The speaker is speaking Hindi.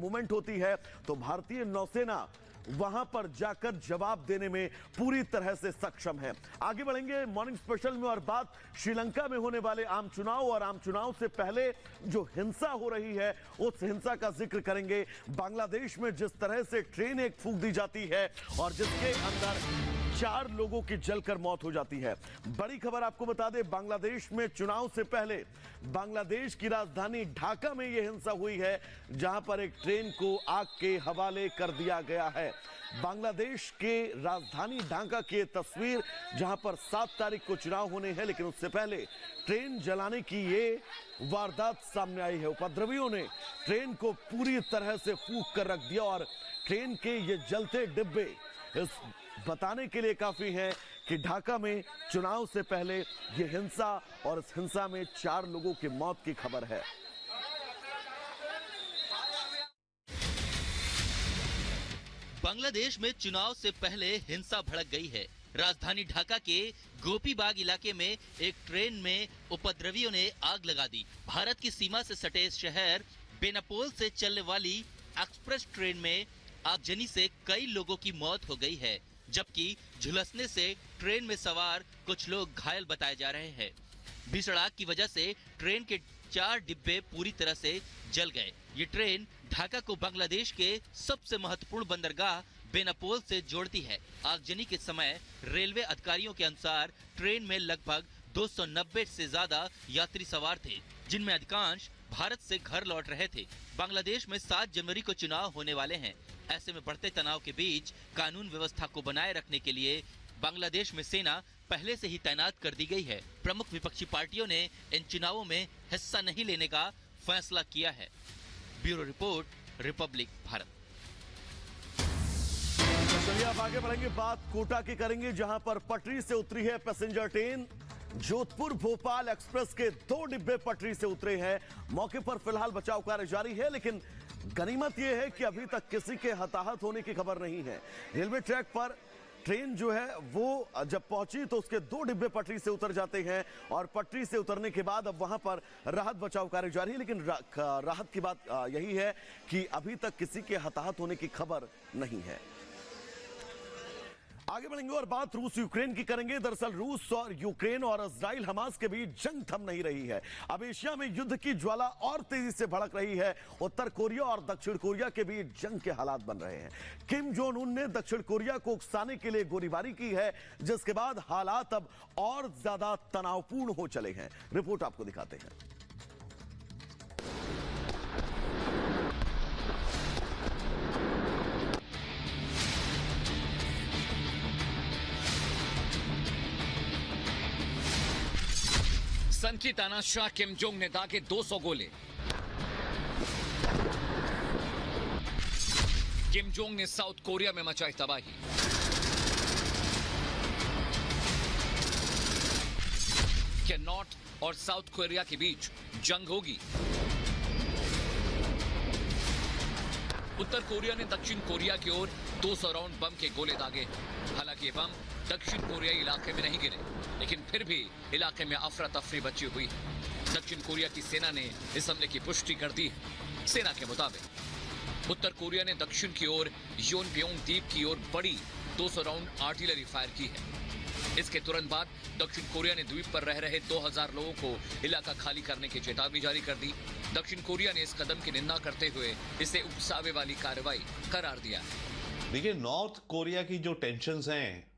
मूवमेंट होती है तो भारतीय नौसेना वहां पर जाकर जवाब देने में पूरी तरह से सक्षम है। आगे बढ़ेंगे मॉर्निंग स्पेशल में और बात श्रीलंका में होने वाले आम चुनाव और आम चुनाव से पहले जो हिंसा हो रही है उस हिंसा का जिक्र करेंगे। बांग्लादेश में जिस तरह से ट्रेन एक फूंक दी जाती है और जिसके अंदर 4 लोगों की जलकर मौत हो जाती है। बड़ी खबर आपको बता दें, बांग्लादेश में चुनाव से पहले बांग्लादेश की राजधानी ढाका में यह हिंसा हुई है, जहां पर एक ट्रेन को आग के हवाले कर दिया गया है। बांग्लादेश के राजधानी ढाका की तस्वीर, जहां पर 7 तारीख को चुनाव होने हैं, लेकिन उससे पहले ट्रेन जलाने की ये वारदात सामने आई है। उपद्रवियों ने ट्रेन को पूरी तरह से फूंक कर रख दिया और ट्रेन के ये जलते डिब्बे इस बताने के लिए काफी है कि ढाका में चुनाव से पहले यह हिंसा और इस हिंसा में 4 लोगों की मौत की खबर है। बांग्लादेश में चुनाव से पहले हिंसा भड़क गई है। राजधानी ढाका के गोपीबाग इलाके में एक ट्रेन में उपद्रवियों ने आग लगा दी। भारत की सीमा से सटे इस शहर बेनापोल से चलने वाली एक्सप्रेस ट्रेन में आगजनी से कई लोगों की मौत हो गई है, जबकि झुलसने से ट्रेन में सवार कुछ लोग घायल बताए जा रहे हैं। भीषण आग की वजह से ट्रेन के 4 डिब्बे पूरी तरह से जल गए। ये ट्रेन ढाका को बांग्लादेश के सबसे महत्वपूर्ण बंदरगाह बेनापोल से जोड़ती है। आगजनी के समय रेलवे अधिकारियों के अनुसार ट्रेन में लगभग 290 से ज्यादा यात्री सवार थे, जिनमें अधिकांश भारत से घर लौट रहे थे। बांग्लादेश में 7 जनवरी को चुनाव होने वाले हैं। ऐसे में बढ़ते तनाव के बीच कानून व्यवस्था को बनाए रखने के लिए बांग्लादेश में सेना पहले से ही तैनात कर दी गई है। प्रमुख विपक्षी पार्टियों ने इन चुनावों में हिस्सा नहीं लेने का फैसला किया है। Bureau report, Republic Bharat. चलिए आप आगे बढ़ेंगे, बात कोटा की करेंगे, जहां पर पटरी से उतरी है passenger train. Jodhpur Bhopal express के 2 डिब्बे पटरी से उतरे हैं। मौके पर फिलहाल बचाव कार्य जारी है, लेकिन गनीमत यह है कि अभी तक किसी के हताहत होने की खबर नहीं है। रेलवे ट्रैक पर ट्रेन जो है वो जब पहुंची तो उसके 2 डिब्बे पटरी से उतर जाते हैं और पटरी से उतरने के बाद अब वहां पर राहत बचाव कार्य जारी है। लेकिन राहत की बात यही है कि अभी तक किसी के हताहत होने की खबर नहीं है। आगे बढ़ेंगे और बात रूस यूक्रेन की करेंगे। दरअसल रूस और यूक्रेन और इजराइल हमास के बीच जंग थम नहीं रही है। अब एशिया में युद्ध की ज्वाला और तेजी से भड़क रही है। उत्तर कोरिया और दक्षिण कोरिया के बीच जंग के हालात बन रहे हैं। किम जोंग उन ने दक्षिण कोरिया को उकसाने के लिए गोलीबारी की है, जिसके बाद हालात अब और ज्यादा तनावपूर्ण हो चले हैं। रिपोर्ट आपको दिखाते हैं। सन की तानाशाह किम जोंग ने दागे 200 गोले। किम जोंग ने साउथ कोरिया में मचाई तबाही। क्या नॉर्थ और साउथ कोरिया के बीच जंग होगी? उत्तर कोरिया ने दक्षिण कोरिया की ओर 200 राउंड बम के गोले दागे। हालांकि ये बम दक्षिण कोरियाई इलाके में नहीं गिरे, लेकिन फिर भी इलाके में अफरा तफरी मची हुई है। दक्षिण कोरिया की सेना ने इस हमले की पुष्टि कर दी है। सेना के मुताबिक उत्तर कोरिया ने दक्षिण की ओर योनप्योंग द्वीप की ओर बड़ी 200 राउंड आर्टिलरी फायर की है। इसके तुरंत बाद दक्षिण कोरिया ने द्वीप पर रह रहे 2000 लोगों को इलाका खाली करने की चेतावनी जारी कर दी। दक्षिण कोरिया ने इस कदम की निंदा करते हुए इसे उकसावे वाली कार्रवाई करार दिया है। देखिए, नॉर्थ कोरिया की जो टेंशन्स हैं